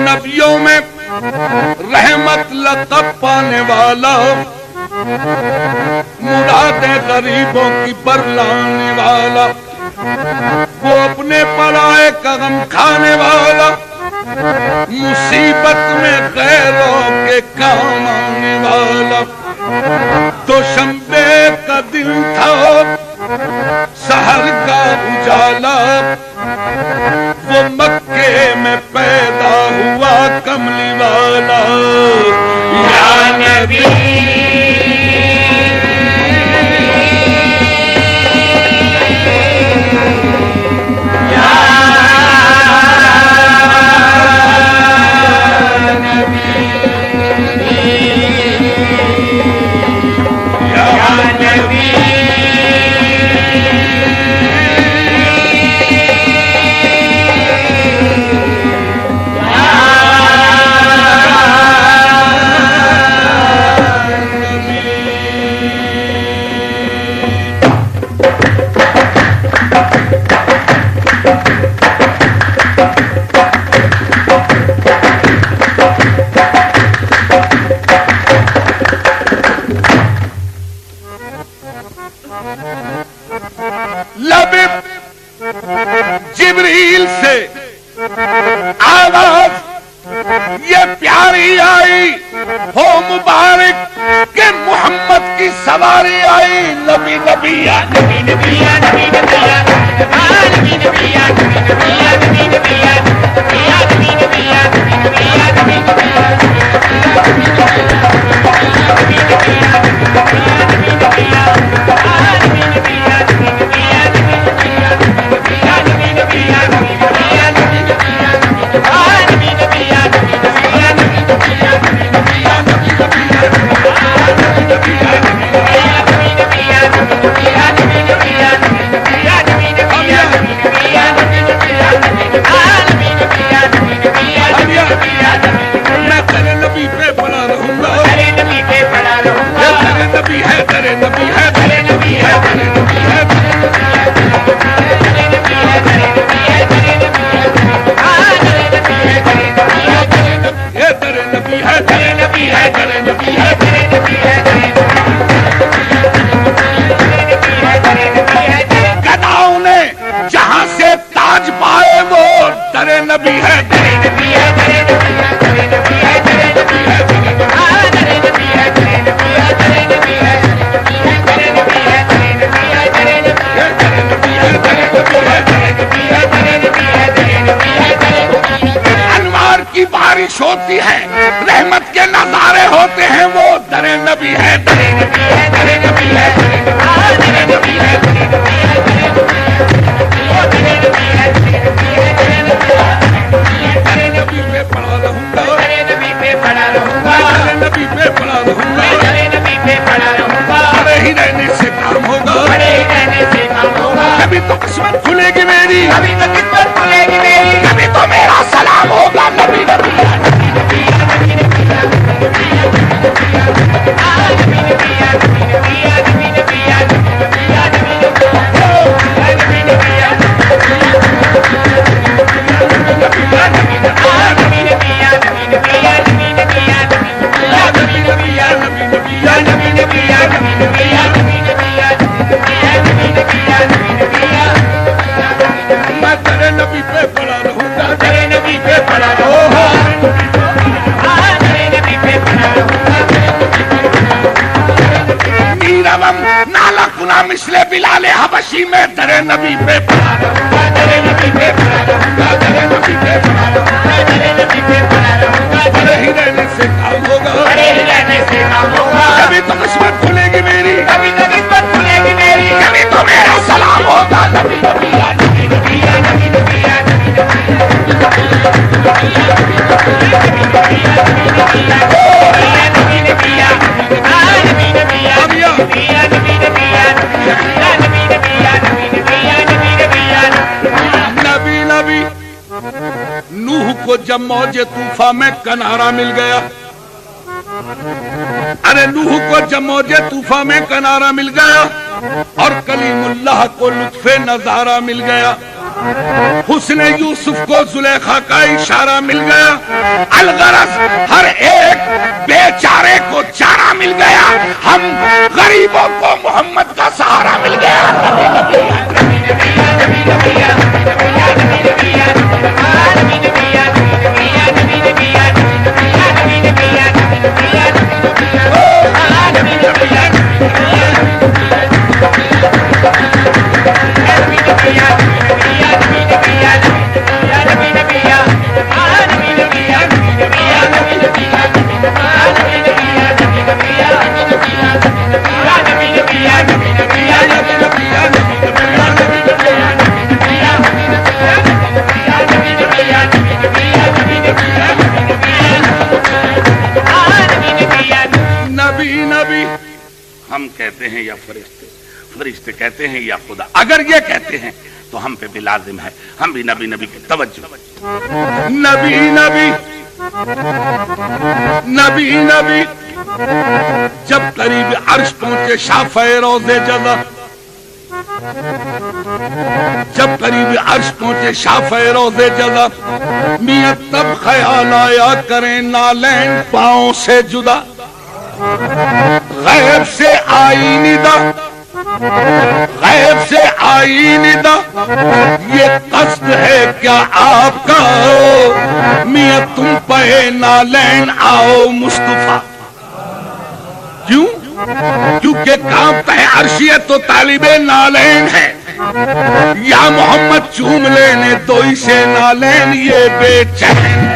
نبیوں میں رحمت لقب پانے والا، مرادیں غریبوں کی برلانے والا، وہ اپنے پرائے کا غم کھانے والا، مصیبت میں غیروں کے کام آنے والا۔ دوشنبے کا دن تھا، سحر کا اجالا، وہ مکے میں پیدا ہوا کملی والا۔ یا نبی جبریل سے آواز یہ پیاری آئی، ہو مبارک کہ محمد کی سواری آئی۔ نبی نبی یا نبی نبی یا نبی نبی یا نبی نبی یا نبی نبی یا نبی نبی یا نبی نبی یا نبی نبی یا نبی نبی یا ہوتی ہے، رحمت کے نظارے ہوتے ہیں، وہ در نبی ہے، در نبی ہے، در نبی ہے، در نبی ہے، نبی پہ پڑا رہوں گا، نبی پہ پڑا رہوں گا، نبی پہ پڑا رہوں گا، نبی پہ پڑا رہوں گا، بڑے ہی رہنے سے کام ہوگا، بڑے ہی رہنے سے کام ہوگا، کبھی تو قسمت کھلے گی میری، کبھی تو قسمت کھلے گی میری، کبھی تو میرا سلام ہوگا، نبی نبی ہے۔ مثل بلال حبشی میں در نبی پہ پڑا رہوں گا، در نبی پہ پڑا رہوں گا، در نبی پہ پڑا رہوں گا، در نبی پہ پڑا رہوں گا، بڑے ہی رہنے سے کام ہوگا، بڑے ہی رہنے سے کام ہوگا، کبھی تو قسمت کھلے گی میری، کبھی تو قسمت کھلے گی میری، کبھی تو میرا سلام ہوگا، نبی نبی یا نبی نبی یا نبی نبی یا نبی نوح کو جب موج طوفان میں کنارہ مل گیا، ارے نوح کو جب موج طوفان میں کنارہ مل گیا اور کلیم اللہ کو لطف نظارہ مل گیا، حسن یوسف کو زلیخا کا اشارہ مل گیا، الغرض ہر ایک بیچارے کو چارہ مل گیا، ہم غریبوں کو محمد کا سہارا مل گیا۔ ہم کہتے ہیں یا فرشتے، فرشتے کہتے ہیں یا خدا، اگر یہ کہتے ہیں تو ہم پہ بھی لازم ہے ہم بھی نبی نبی کی توجہ، نبی نبی نبی نبی۔ جب قریب عرش پہنچے شافع روضے جزا، جب قریب عرش پہنچے شافع روضے جزا، میاں تب خیال آیا کریں نالین پاؤں سے جدا، غیب سے آئی ندا، غیب سے آئی ندا، یہ قصد ہے کیا آپ کا میاں تم پہ نالین آؤ مصطفیٰ؟ کیوں؟ کیونکہ کانپتا ہے عرشیت تو طالب نالین ہے، یا محمد چوم لینے تو اسے نالین یہ بے چین